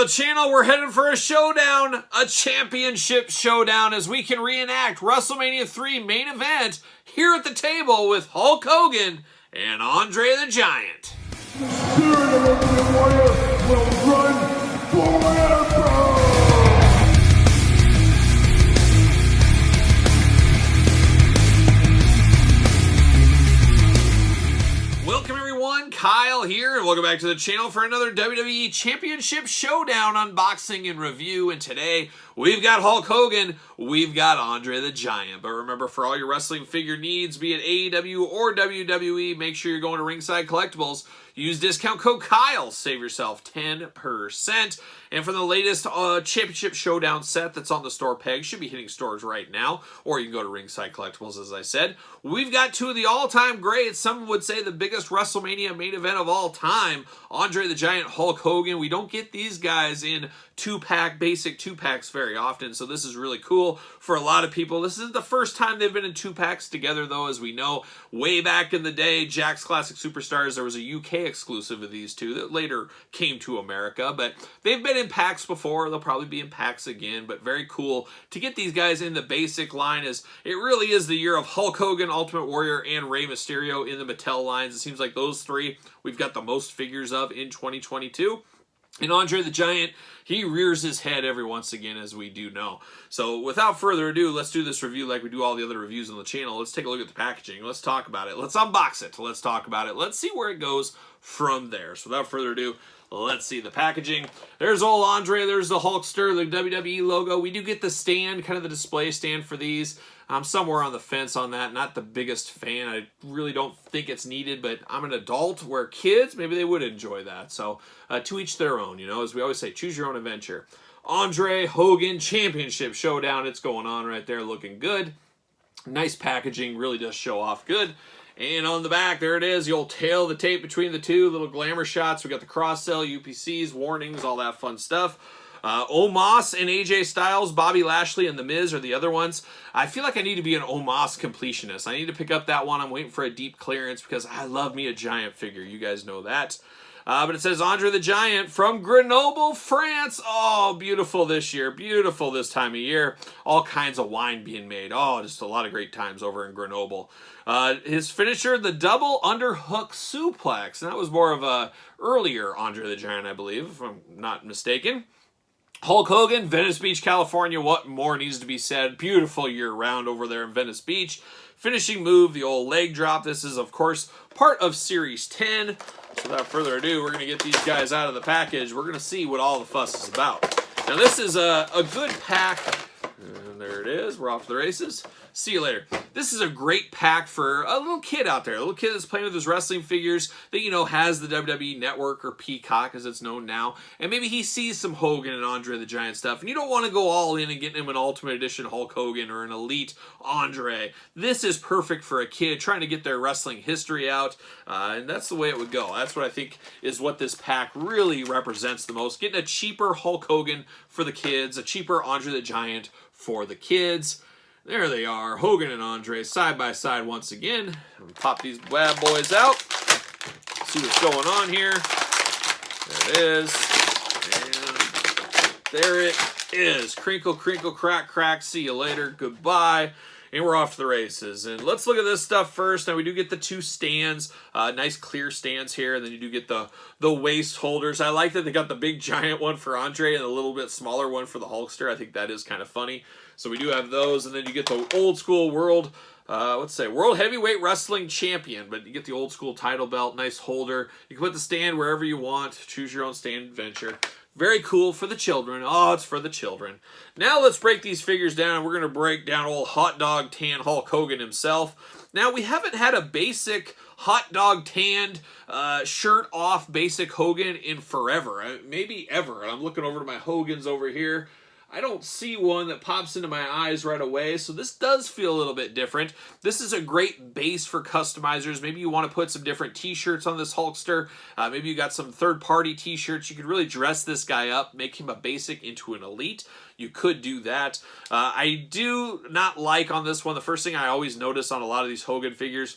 the channel, we're headed for a showdown, a championship showdown, as we can reenact WrestleMania 3 main event here at the table with Hulk Hogan and Andre the Giant. The spirit of Ultimate Warrior will run forever! Welcome everyone, Kyle here, and welcome back to the channel for another WWE Championship Showdown unboxing and review. And today, we've got Hulk Hogan, we've got Andre the Giant. But remember, for all your wrestling figure needs, be it AEW or WWE, make sure you're going to Ringside Collectibles. Use discount code Kyle, save yourself 10%. And for the latest Championship Showdown set that's on the store peg, should be hitting stores right now, or you can go to Ringside Collectibles, as I said. We've got two of the all-time greats, some would say the biggest WrestleMania main event of all time, Andre the Giant, Hulk Hogan. We don't get these guys in two-pack, basic two-packs very often, so this is really cool for a lot of people. This isn't the first time they've been in two-packs together, though, as we know. Way back in the day, Jack's Classic Superstars, there was a UK exclusive of these two that later came to America, but they've been in packs before. They'll probably be in packs again, but very cool to get these guys in the basic line, as it really is the year of Hulk Hogan, Ultimate Warrior, and Rey Mysterio in the Mattel lines. It seems like those three we've got the most figures of in 2022. And Andre the Giant, he rears his head every once again, as we do know. So without further ado, let's do this review like we do all the other reviews on the channel. Let's take a look at the packaging. Let's talk about it. Let's unbox it. Let's talk about it. Let's see where it goes from there. So without further ado, let's see the packaging. There's old Andre. There's the Hulkster, the WWE logo. We do get the stand, kind of the display stand for these. I'm somewhere on the fence on that. Not the biggest fan. I really don't think it's needed, but I'm an adult where kids, maybe they would enjoy that. So to each their own, you know, as we always say, choose your own adventure. Andre Hogan Championship Showdown. It's going on right there, looking good. Nice packaging, really does show off good. And on the back, there it is, the old tail, the tape between the two, little glamour shots. We got the cross-sell, UPCs, warnings, all that fun stuff. Omos and AJ Styles, Bobby Lashley, and The Miz are the other ones. I feel like I need to be an Omos completionist. I need to pick up that one. I'm waiting for a deep clearance because I love me a Giant figure. You guys know that. But it says Andre the Giant from Grenoble, France. Oh, beautiful this year. Beautiful this time of year. All kinds of wine being made. Oh, just a lot of great times over in Grenoble. His finisher, the double underhook suplex. And that was more of a earlier Andre the Giant, I believe, if I'm not mistaken. Hulk Hogan, Venice Beach, California. What more needs to be said? Beautiful year-round over there in Venice Beach. Finishing move, the old leg drop. This is, of course, part of Series 10. So without further ado, we're going to get these guys out of the package. We're going to see what all the fuss is about. Now, this is a good pack. And there it is. We're off to the races. See you later. This is a great pack for a little kid out there. A little kid that's playing with his wrestling figures that, you know, has the WWE Network or Peacock as it's known now. And maybe he sees some Hogan and Andre the Giant stuff. And you don't want to go all in and get him an Ultimate Edition Hulk Hogan or an Elite Andre. This is perfect for a kid trying to get their wrestling history out. And that's the way it would go. That's what I think is what this pack really represents the most. Getting a cheaper Hulk Hogan for the kids. A cheaper Andre the Giant for the kids. There they are, Hogan and Andre, side by side once again. Pop these bad boys out. See what's going on here. There it is. And there it is. Crinkle, crinkle, crack, crack. See you later. Goodbye. And we're off to the races. And let's look at this stuff first. Now, we do get the two stands. Nice clear stands here. And then you do get the waist holders. I like that they got the big giant one for Andre and a little bit smaller one for the Hulkster. I think that is kind of funny. So we do have those. And then you get the old school World Heavyweight Wrestling Champion. But you get the old school title belt. Nice holder. You can put the stand wherever you want. Choose your own stand adventure. Very cool for the children. Oh, it's for the children. Now let's break these figures down. We're going to break down old hot dog tan Hulk Hogan himself. Now, we haven't had a basic hot dog tanned shirt off basic Hogan in forever. Maybe ever. And I'm looking over to my Hogans over here. I don't see one that pops into my eyes right away, so this does feel a little bit different. This is a great base for customizers. Maybe you want to put some different t-shirts on this Hulkster. Maybe you got some third-party t-shirts. You could really dress this guy up, make him a basic into an elite. You could do that. I do not like on this one, the first thing I always notice on a lot of these Hogan figures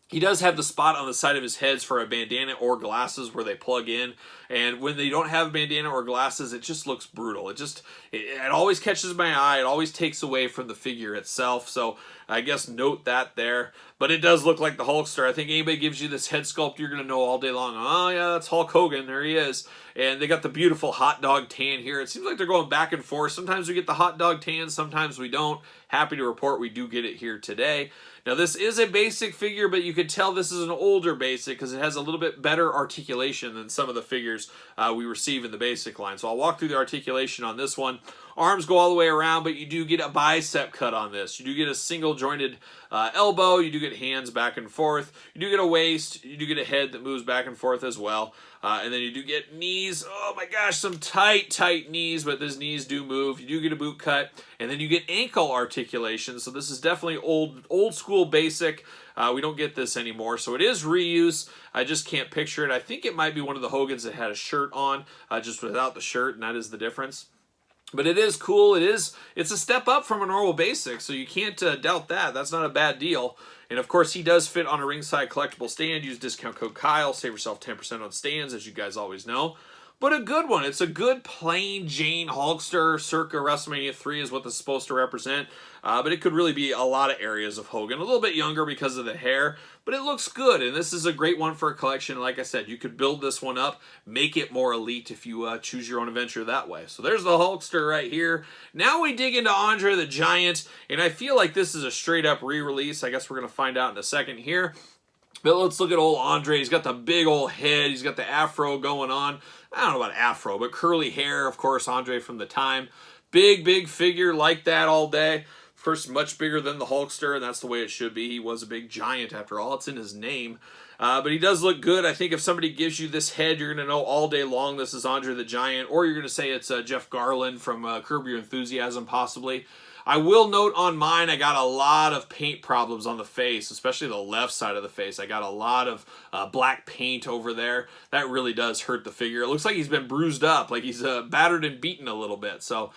He does have the spot on the side of his head for a bandana or glasses where they plug in. And when they don't have bandana or glasses, it just looks brutal. It always catches my eye. It always takes away from the figure itself. So I guess note that there. But it does look like the Hulkster. I think anybody gives you this head sculpt, you're going to know all day long, oh yeah, that's Hulk Hogan. There he is. And they got the beautiful hot dog tan here. It seems like they're going back and forth. Sometimes we get the hot dog tan, sometimes we don't. Happy to report we do get it here today. Now this is a basic figure, but you could tell this is an older basic because it has a little bit better articulation than some of the figures we receive in the basic line. So I'll walk through the articulation on this one. Arms go all the way around, but you do get a bicep cut on this. You do get a single jointed elbow. You do get hands back and forth. You do get a waist. You do get a head that moves back and forth as well. And then you do get knees. Oh my gosh, some tight knees, but those knees do move. You do get a boot cut. And then you get ankle articulation. So this is definitely old school basic. We don't get this anymore. So it is reuse. I just can't picture it. I think it might be one of the Hogans that had a shirt on, just without the shirt, and that is the difference. But it is cool. It's a step up from a normal basic, so you can't doubt that. That's not a bad deal. And of course, he does fit on a ringside collectible stand. Use discount code Kyle. Save yourself 10% on stands, as you guys always know. But a good one. It's a good plain Jane Hulkster circa WrestleMania 3 is what this is supposed to represent. But it could really be a lot of areas of Hogan. A little bit younger because of the hair. But it looks good. And this is a great one for a collection. Like I said, you could build this one up. Make it more elite if you choose your own adventure that way. So there's the Hulkster right here. Now we dig into Andre the Giant. And I feel like this is a straight up re-release. I guess we're going to find out in a second here. But let's look at old Andre. He's got the big old head. He's got the afro going on. I don't know about afro, but curly hair, of course, Andre from the time. Big figure like that all day. Of course, much bigger than the Hulkster, and that's the way it should be. He was a big giant after all. It's in his name. But he does look good. I think if somebody gives you this head, you're going to know all day long this is Andre the Giant, or you're going to say it's Jeff Garland from Curb Your Enthusiasm, possibly. I will note on mine, I got a lot of paint problems on the face, especially the left side of the face. I got a lot of black paint over there. That really does hurt the figure. It looks like he's been bruised up, like he's battered and beaten a little bit. So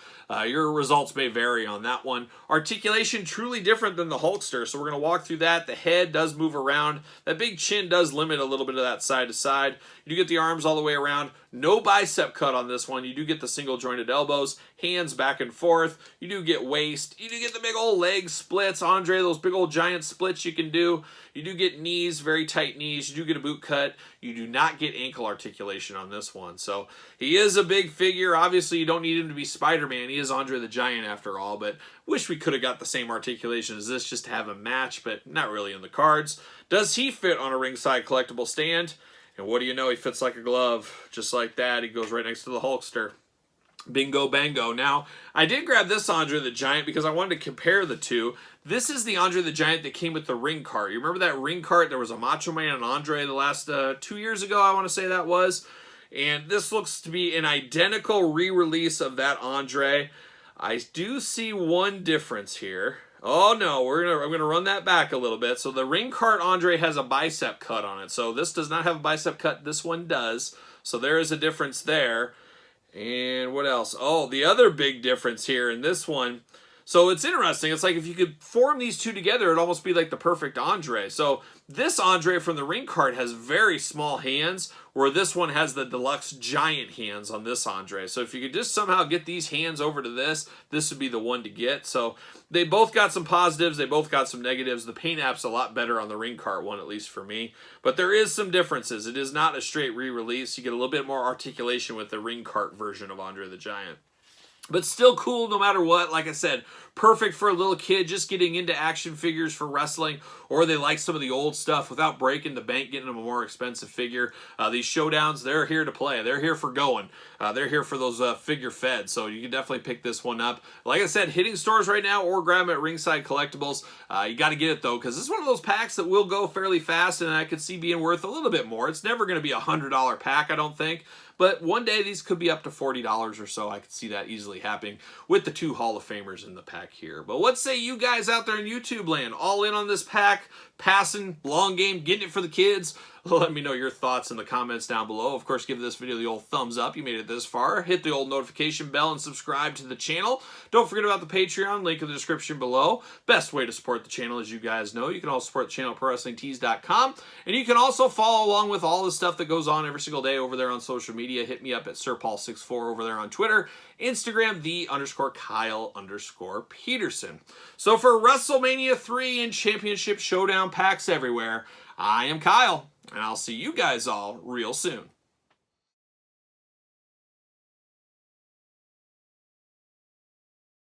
your results may vary on that one. Articulation, truly different than the Hulkster. So we're going to walk through that. The head does move around. That big chin does limit a little bit of that side to side. You do get the arms all the way around. No bicep cut on this one. You do get the single jointed elbows, hands back and forth. You do get waist. You do get the big old leg splits. Andre, those big old giant splits you can do. You do get knees, very tight knees. You do get a boot cut. You do not get ankle articulation on this one. So he is a big figure. Obviously, you don't need him to be Spider-Man. He is Andre the Giant after all, but wish we could have got the same articulation as this just to have a match, but not really in the cards. Does he fit on a ringside collectible stand? And what do you know? He fits like a glove. Just like that. He goes right next to the Hulkster. Bingo bango. Now, I did grab this Andre the Giant because I wanted to compare the two. This is the Andre the Giant that came with the ring cart. You remember that ring cart? There was a Macho Man and Andre the last 2 years ago, I want to say that was. And this looks to be an identical re-release of that Andre. I do see one difference here. Oh no, I'm gonna run that back a little bit. So the ring cart Andre has a bicep cut on it. So this does not have a bicep cut. This one does. So there is a difference there. And what else? Oh, the other big difference here in this one. So it's interesting. It's like if you could form these two together, it'd almost be like the perfect Andre. So this Andre from the ring cart has very small hands, where this one has the deluxe giant hands on this Andre. So if you could just somehow get these hands over to this would be the one to get. So they both got some positives. They both got some negatives. The paint app's a lot better on the ring cart one, at least for me. But there is some differences. It is not a straight re-release. You get a little bit more articulation with the ring cart version of Andre the Giant. But still cool no matter what. Like I said, perfect for a little kid just getting into action figures for wrestling, or they like some of the old stuff without breaking the bank, getting them a more expensive figure. These Showdowns, they're here to play. They're here for going. They're here for those figure fed, so you can definitely pick this one up. Like I said, hitting stores right now or grab them at Ringside Collectibles. You got to get it, though, because this is one of those packs that will go fairly fast, and I could see being worth a little bit more. It's never going to be a $100 pack, I don't think. But one day these could be up to $40 or so. I could see that easily happening with the two Hall of Famers in the pack here. But what say you guys out there in YouTube land? All in on this pack, passing, long game, getting it for the kids? Let me know your thoughts in the comments down below. Of course, give this video the old thumbs up. You made it this far. Hit the old notification bell and subscribe to the channel. Don't forget about the Patreon, link in the description below. Best way to support the channel, as you guys know. You can also support the channel at ProWrestlingTees.com. And you can also follow along with all the stuff that goes on every single day over there on social media. Hit me up at SirPaul64 over there on Twitter. Instagram, _Kyle_Peterson. So for WrestleMania 3 and Championship Showdown packs everywhere, I am Kyle, and I'll see you guys all real soon.